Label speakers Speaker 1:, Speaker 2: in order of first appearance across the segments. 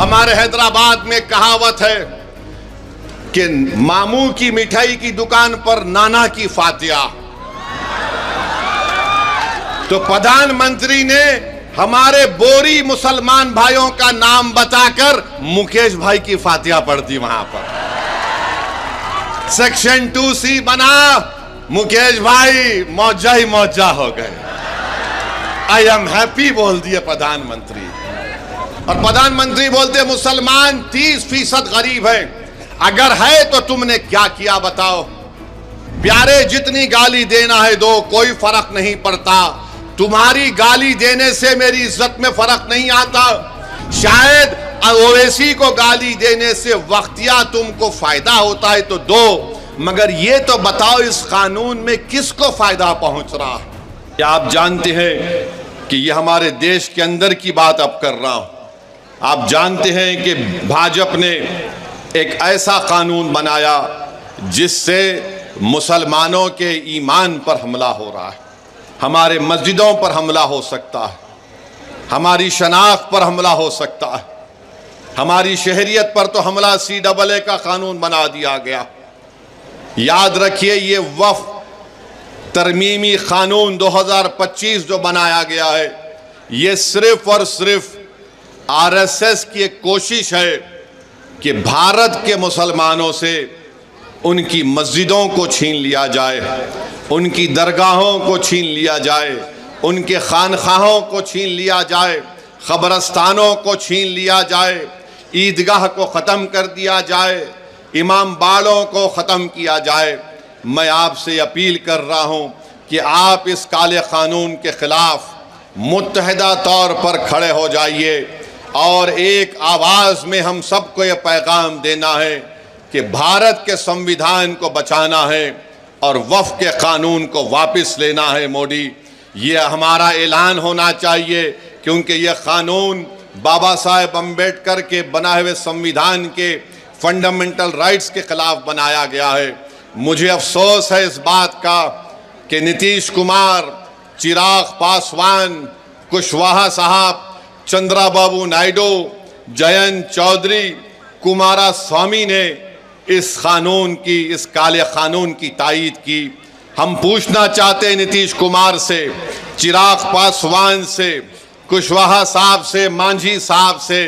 Speaker 1: हमारे हैदराबाद में कहावत है कि मामू की मिठाई की दुकान पर नाना की फातिया। तो प्रधानमंत्री ने हमारे बोरी मुसलमान भाइयों का नाम बताकर मुकेश भाई की फातिया पढ़ दी वहां पर। सेक्शन 2C बना, मुकेश भाई मौजा ही मौजा हो गए। आई एम हैप्पी बोल दिए प्रधानमंत्री। और प्रधानमंत्री बोलते मुसलमान 30% गरीब है, अगर है तो तुमने क्या किया बताओ। प्यारे जितनी गाली देना है दो, कोई फर्क नहीं पड़ता। तुम्हारी गाली देने से मेरी इज्जत में फर्क नहीं आता। शायद ओवैसी को गाली देने से वक्तिया तुमको फायदा होता है तो दो, मगर ये तो बताओ इस कानून में किसको फायदा पहुंच रहा है। क्या आप जानते हैं कि ये हमारे देश के अंदर की बात अब कर रहा हूं। आप जानते हैं कि भाजपा ने एक ऐसा कानून बनाया जिससे मुसलमानों के ईमान पर हमला हो रहा है, हमारे मस्जिदों पर हमला हो सकता है, हमारी शनाख्त पर हमला हो सकता है, हमारी शहरियत पर तो हमला CAA का कानून बना दिया गया। याद रखिए, ये वफ़ तरमीमी कानून 2025 जो बनाया गया है, ये सिर्फ और सिर्फ RSS की एक कोशिश है कि भारत के मुसलमानों से उनकी मस्जिदों को छीन लिया जाए, उनकी दरगाहों को छीन लिया जाए, उनके खानखाहों को छीन लिया जाए, ख़बरस्तानों को छीन लिया जाए, ईदगाह को ख़त्म कर दिया जाए, इमाम बाड़ों को ख़त्म किया जाए। मैं आपसे अपील कर रहा हूँ कि आप इस काले कानून के ख़िलाफ़ मुत्तहिदा तौर पर खड़े हो जाइए और एक आवाज़ में हम सबको ये पैगाम देना है कि भारत के संविधान को बचाना है और वफ़ के कानून को वापस लेना है। मोदी, ये हमारा ऐलान होना चाहिए, क्योंकि ये कानून बाबा साहेब अम्बेडकर के बनाए हुए संविधान के फंडामेंटल राइट्स के खिलाफ बनाया गया है। मुझे अफसोस है इस बात का कि नीतीश कुमार, चिराग पासवान, कुशवाहा साहब, चंद्राबाबू नायडू, जयंत चौधरी, कुमारास्वामी ने इस कानून की, इस काले कानून की तायीद की। हम पूछना चाहते हैं नीतीश कुमार से, चिराग पासवान से, कुशवाहा साहब से, मांझी साहब से,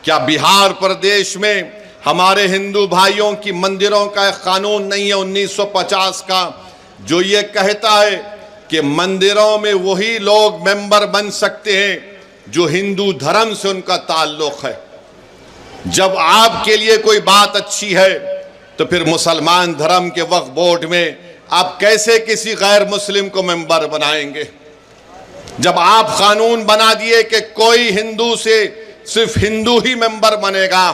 Speaker 1: क्या बिहार प्रदेश में हमारे हिंदू भाइयों की मंदिरों का एक कानून नहीं है 1950 का, जो ये कहता है कि मंदिरों में वही लोग मेंबर बन सकते हैं जो हिंदू धर्म से उनका ताल्लुक है। जब आपके लिए कोई बात अच्छी है तो फिर मुसलमान धर्म के वक्फ बोर्ड में आप कैसे किसी गैर मुस्लिम को मेंबर बनाएंगे? जब आप कानून बना दिए कि कोई हिंदू से सिर्फ हिंदू ही मेंबर बनेगा,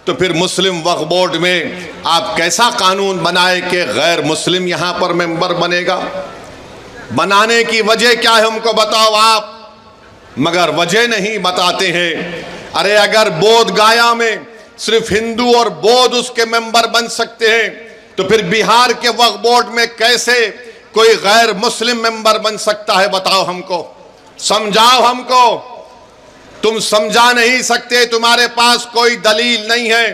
Speaker 1: तो फिर मुस्लिम वक्फ बोर्ड में आप कैसा कानून बनाए कि गैर मुस्लिम यहां पर मेंबर बनेगा? बनाने की वजह क्या है हमको बताओ आप, मगर वजह नहीं बताते हैं। अरे अगर बोध गया में सिर्फ हिंदू और बौद्ध उसके मेंबर बन सकते हैं, तो फिर बिहार के वक्फ बोर्ड में कैसे कोई गैर मुस्लिम मेंबर बन सकता है? बताओ हमको, समझाओ हमको। तुम समझा नहीं सकते, तुम्हारे पास कोई दलील नहीं है।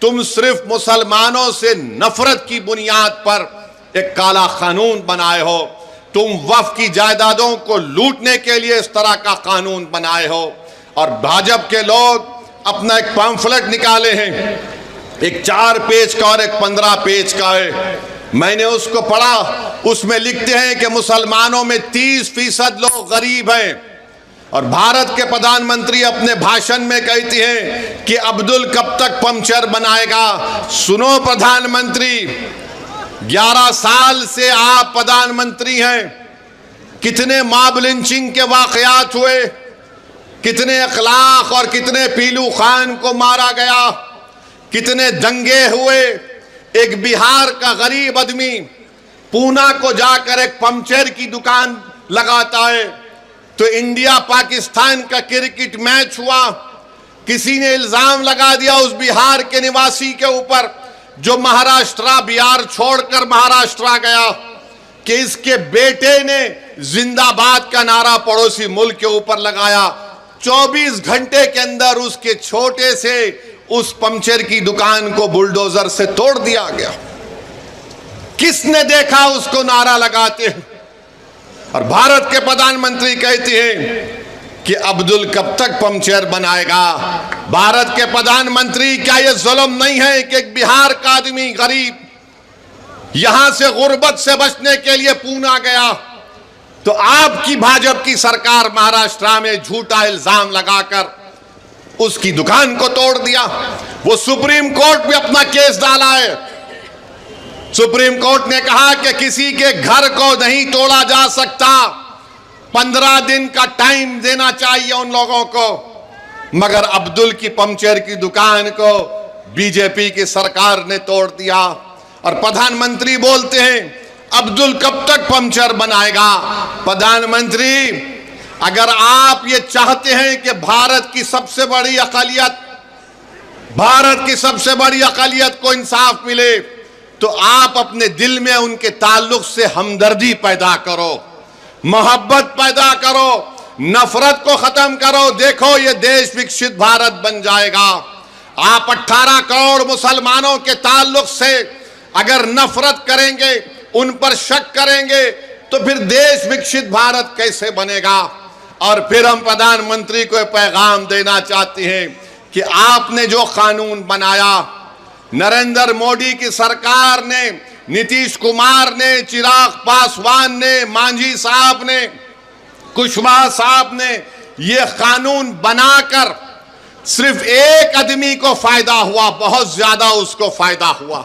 Speaker 1: तुम सिर्फ मुसलमानों से नफरत की बुनियाद पर एक काला कानून बनाए हो। तुम वक्फ की जायदादों को लूटने के लिए इस तरह का कानून बनाए हो। और भाजपा के लोग अपना एक पैम्फलेट निकाले हैं, एक 4 पेज का और एक 15 पेज का है। मैंने उसको पढ़ा, उसमें लिखते हैं कि मुसलमानों में 30% लोग गरीब हैं। और भारत के प्रधानमंत्री अपने भाषण में कहती हैं कि अब्दुल कब तक पंक्चर बनाएगा। सुनो प्रधानमंत्री, 11 साल से आप प्रधानमंत्री हैं, कितने मॉब लिंचिंग के वाकयात हुए, कितने अखलाक और कितने पीलू खान को मारा गया, कितने दंगे हुए। एक बिहार का गरीब आदमी पूना को जाकर एक पंक्चर की दुकान लगाता है, तो इंडिया पाकिस्तान का क्रिकेट मैच हुआ, किसी ने इल्जाम लगा दिया उस बिहार के निवासी के ऊपर जो महाराष्ट्र बिहार छोड़कर महाराष्ट्र गया कि इसके बेटे ने जिंदाबाद का नारा पड़ोसी मुल्क के ऊपर लगाया। 24 घंटे के अंदर उसके छोटे से उस पंचर की दुकान को बुलडोजर से तोड़ दिया गया। किसने देखा उसको नारा लगाते हैं? और भारत के प्रधानमंत्री कहते हैं कि अब्दुल कब तक पंचर बनाएगा। भारत के प्रधानमंत्री, क्या यह जुल्म नहीं है कि एक बिहार का आदमी गरीब यहां से गुर्बत से बचने के लिए पूना गया, तो आपकी भाजपा की सरकार महाराष्ट्र में झूठा इल्जाम लगाकर उसकी दुकान को तोड़ दिया। वो सुप्रीम कोर्ट में अपना केस डाला है। सुप्रीम कोर्ट ने कहा कि किसी के घर को नहीं तोड़ा जा सकता, 15 दिन का टाइम देना चाहिए उन लोगों को। मगर अब्दुल की पंचर की दुकान को बीजेपी की सरकार ने तोड़ दिया। और प्रधानमंत्री बोलते हैं अब्दुल कब तक पंचर बनाएगा। प्रधानमंत्री, अगर आप ये चाहते हैं कि भारत की सबसे बड़ी अक़लियत को इंसाफ मिले, तो आप अपने दिल में उनके ताल्लुक से हमदर्दी पैदा करो, मोहब्बत पैदा करो, नफरत को खत्म करो। देखो ये देश विकसित भारत बन जाएगा। आप 18 करोड़ मुसलमानों के ताल्लुक से अगर नफरत करेंगे, उन पर शक करेंगे, तो फिर देश विकसित भारत कैसे बनेगा। और फिर हम प्रधानमंत्री को पैगाम देना चाहते हैं कि आपने जो कानून बनाया, नरेंद्र मोदी की सरकार ने, नीतीश कुमार ने, चिराग पासवान ने, मांझी साहब ने, कुशवाहा साहब ने यह कानून बनाकर सिर्फ एक आदमी को फायदा हुआ, बहुत ज्यादा उसको फायदा हुआ।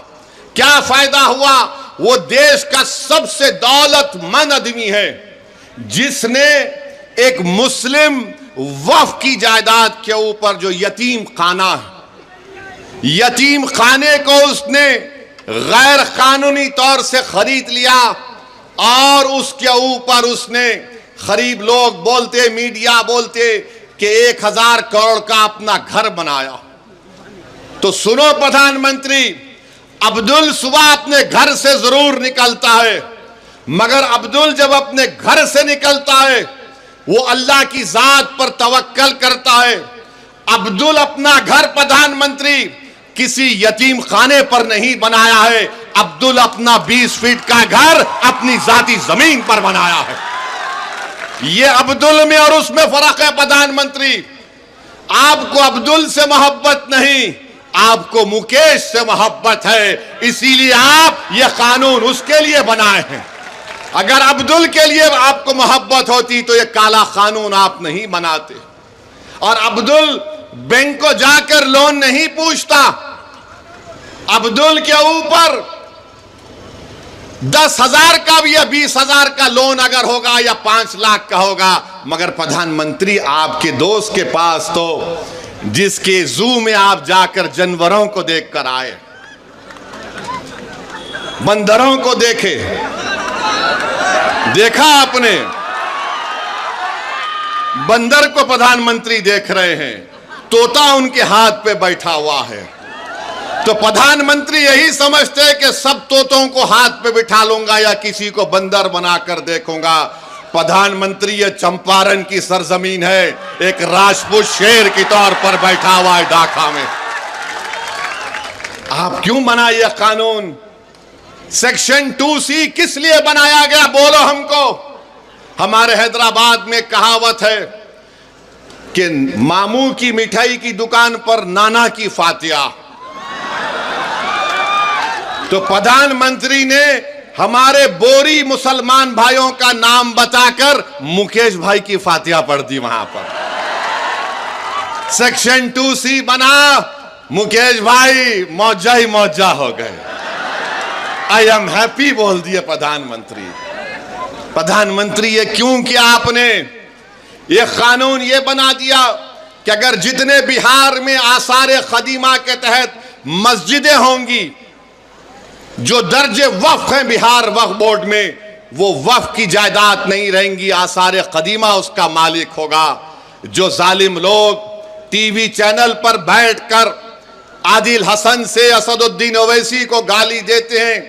Speaker 1: क्या फायदा हुआ? वो देश का सबसे दौलतमंद आदमी है जिसने एक मुस्लिम वक्फ की जायदाद के ऊपर जो यतीम खाना है, यतीम खाने को उसने गैर कानूनी तौर से खरीद लिया और उसके ऊपर उसने गरीब लोग बोलते, मीडिया बोलते कि 1000 करोड़ का अपना घर बनाया। तो सुनो प्रधानमंत्री, अब्दुल सुबह अपने घर से जरूर निकलता है, मगर अब्दुल जब अपने घर से निकलता है वो अल्लाह की जात पर तवक्कल करता है। अब्दुल अपना घर प्रधानमंत्री किसी यतीम खाने पर नहीं बनाया है, अब्दुल अपना 20 फीट का घर अपनी जाती जमीन पर बनाया है। ये अब्दुल में और उसमें फर्क है। प्रधानमंत्री, आपको अब्दुल से मोहब्बत नहीं, आपको मुकेश से मोहब्बत है, इसीलिए आप ये कानून उसके लिए बनाए हैं। अगर अब्दुल के लिए आपको मोहब्बत होती तो ये काला कानून आप नहीं बनाते। और अब्दुल बैंक को जाकर लोन नहीं पूछता। अब्दुल के ऊपर 10,000 का भी या 20,000 का लोन अगर होगा या 5 लाख का होगा, मगर प्रधानमंत्री आपके दोस्त के पास तो जिसके जू में आप जाकर जानवरों को देखकर आए, बंदरों को देखे, देखा आपने? बंदर को प्रधानमंत्री देख रहे हैं, तोता उनके हाथ पे बैठा हुआ है। तो प्रधानमंत्री यही समझते हैं कि सब तोतों को हाथ पे बिठा लूंगा या किसी को बंदर बनाकर देखूंगा। प्रधानमंत्री ये चंपारण की सरजमीन है, एक राजपूत शेर के तौर पर बैठा हुआ है ढाका में। आप क्यों बना यह कानून? सेक्शन 2C किस लिए बनाया गया, बोलो हमको। हमारे हैदराबाद में कहावत है कि मामू की मिठाई की दुकान पर नाना की फातिया। तो प्रधानमंत्री ने हमारे बोरी मुसलमान भाइयों का नाम बताकर मुकेश भाई की फातिया पढ़ दी वहां पर। सेक्शन 2C बना, मुकेश भाई मौजा ही मौजा हो गए। आई एम हैप्पी बोल दिए प्रधानमंत्री। प्रधानमंत्री ये क्यों किया आपने? ये कानून ये बना दिया कि अगर जितने बिहार में आसार कदीमा के तहत मस्जिदें होंगी जो दर्जे वक्फ हैं बिहार वक्फ बोर्ड में, वो वक्फ की जायदाद नहीं रहेंगी, आसार कदीमा उसका मालिक होगा। जो जालिम लोग टीवी चैनल पर बैठकर आदिल हसन से असदुद्दीन ओवैसी को गाली देते हैं,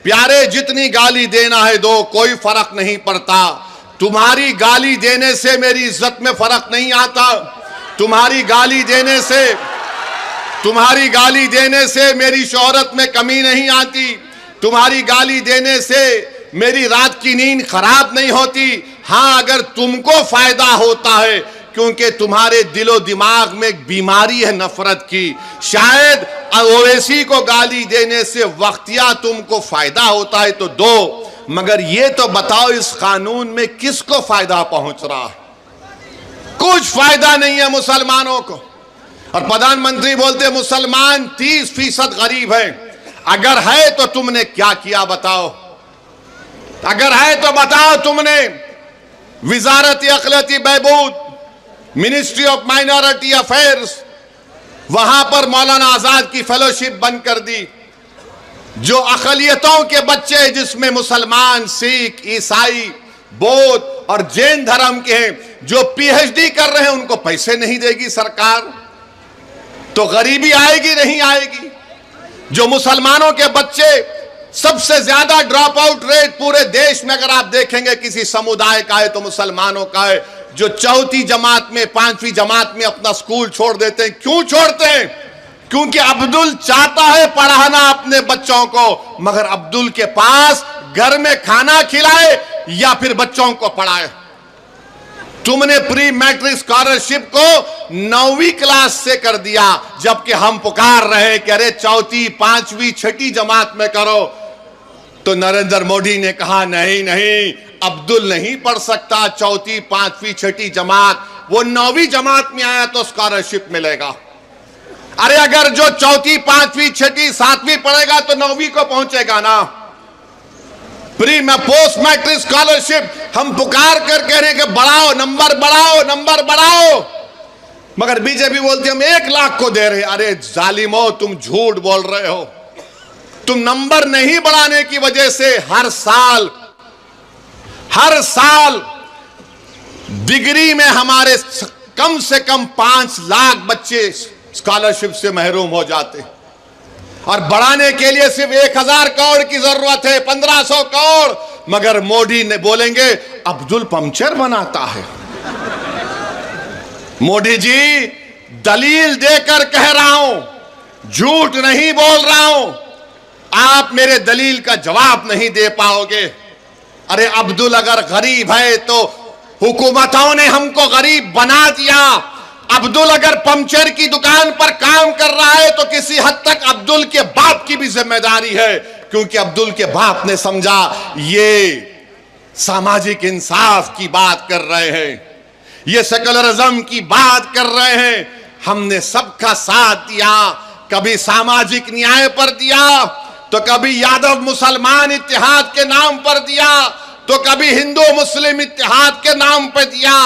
Speaker 1: प्यारे जितनी गाली देना है दो, कोई फर्क नहीं पड़ता। तुम्हारी गाली देने से मेरी इज्जत में फर्क नहीं आता। तुम्हारी गाली देने से मेरी शोहरत में कमी नहीं आती, तुम्हारी गाली देने से मेरी रात की नींद खराब नहीं होती। हाँ, अगर तुमको फायदा होता है, क्योंकि तुम्हारे दिलो दिमाग में एक बीमारी है नफरत की। शायद ओवैसी को गाली देने से वक्तिया तुमको फायदा होता है तो दो, मगर ये तो बताओ इस कानून में किसको फायदा पहुंच रहा है? कुछ फायदा नहीं है मुसलमानों को। और प्रधानमंत्री बोलते मुसलमान 30% गरीब है। अगर है तो तुमने क्या किया बताओ? अगर है तो बताओ तुमने विजारत अक़लियती बहबूद, मिनिस्ट्री ऑफ माइनॉरिटी अफेयर्स, वहां पर मौलाना आजाद की फेलोशिप बंद कर दी। जो अक़लियतों के बच्चे, जिसमें मुसलमान, सिख, ईसाई, बौद्ध और जैन धर्म के हैं, जो पीएचडी कर रहे हैं, उनको पैसे नहीं देगी सरकार, तो गरीबी आएगी नहीं आएगी? जो मुसलमानों के बच्चे, सबसे ज्यादा ड्रॉप आउट रेट पूरे देश में अगर आप देखेंगे किसी समुदाय का है तो मुसलमानों का है, जो चौथी जमात में, 5वीं जमात में अपना स्कूल छोड़ देते हैं। क्यों छोड़ते हैं? क्योंकि अब्दुल चाहता है पढ़ाना अपने बच्चों को, मगर अब्दुल के पास घर में खाना खिलाए या फिर बच्चों को पढ़ाए। तुमने प्री मैट्रिक स्कॉलरशिप को 9वीं क्लास से कर दिया, जबकि हम पुकार रहे कि अरे चौथी, 5वीं, 6ठी जमात में करो। तो नरेंद्र मोदी ने कहा नहीं नहीं, अब्दुल नहीं पढ़ सकता चौथी, 5वीं, 6ठी जमात, वो 9वीं जमात में आया तो स्कॉलरशिप मिलेगा। अरे अगर जो चौथी, 5वीं, 6ठी, 7वीं पढ़ेगा तो 9वीं को पहुंचेगा ना। प्री में पोस्ट मैट्रिक स्कॉलरशिप हम पुकार कर कह रहे हैं कि बढ़ाओ, नंबर बढ़ाओ, नंबर बढ़ाओ, मगर बीजेपी बोलती हम 1 लाख को दे रहे। अरे जालिमो, तुम झूठ बोल रहे हो। तुम नंबर नहीं बढ़ाने की वजह से हर साल डिग्री में हमारे कम से कम 5 लाख बच्चे स्कॉलरशिप से महरूम हो जाते, और बढ़ाने के लिए सिर्फ 1000 करोड़ की जरूरत है, 1500 करोड़। मगर मोदी ने बोलेंगे अब्दुल पंक्चर बनाता है। मोदी जी, दलील देकर कह रहा हूं, झूठ नहीं बोल रहा हूं। आप मेरे दलील का जवाब नहीं दे पाओगे। अरे अब्दुल अगर गरीब है तो हुकूमतों ने हमको गरीब बना दिया। अब्दुल अगर पंक्चर की दुकान पर काम कर रहा है तो किसी हद तक अब्दुल के बाप की भी जिम्मेदारी है, क्योंकि अब्दुल के बाप ने समझा ये सामाजिक इंसाफ की बात कर रहे हैं, ये सेकुलरिज्म की बात कर रहे हैं। हमने सबका साथ दिया, कभी सामाजिक न्याय पर दिया, तो कभी यादव मुसलमान इत्तेहाद के नाम पर दिया, तो कभी हिंदू मुस्लिम इत्तेहाद के नाम पर दिया।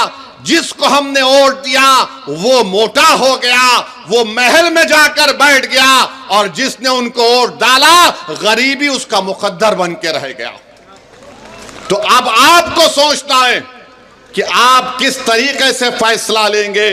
Speaker 1: जिसको हमने वोट दिया वो मोटा हो गया, वो महल में जाकर बैठ गया, और जिसने उनको वोट डाला गरीबी उसका मुकद्दर बन के रह गया। तो अब आपको सोचना है कि आप किस तरीके से फैसला लेंगे।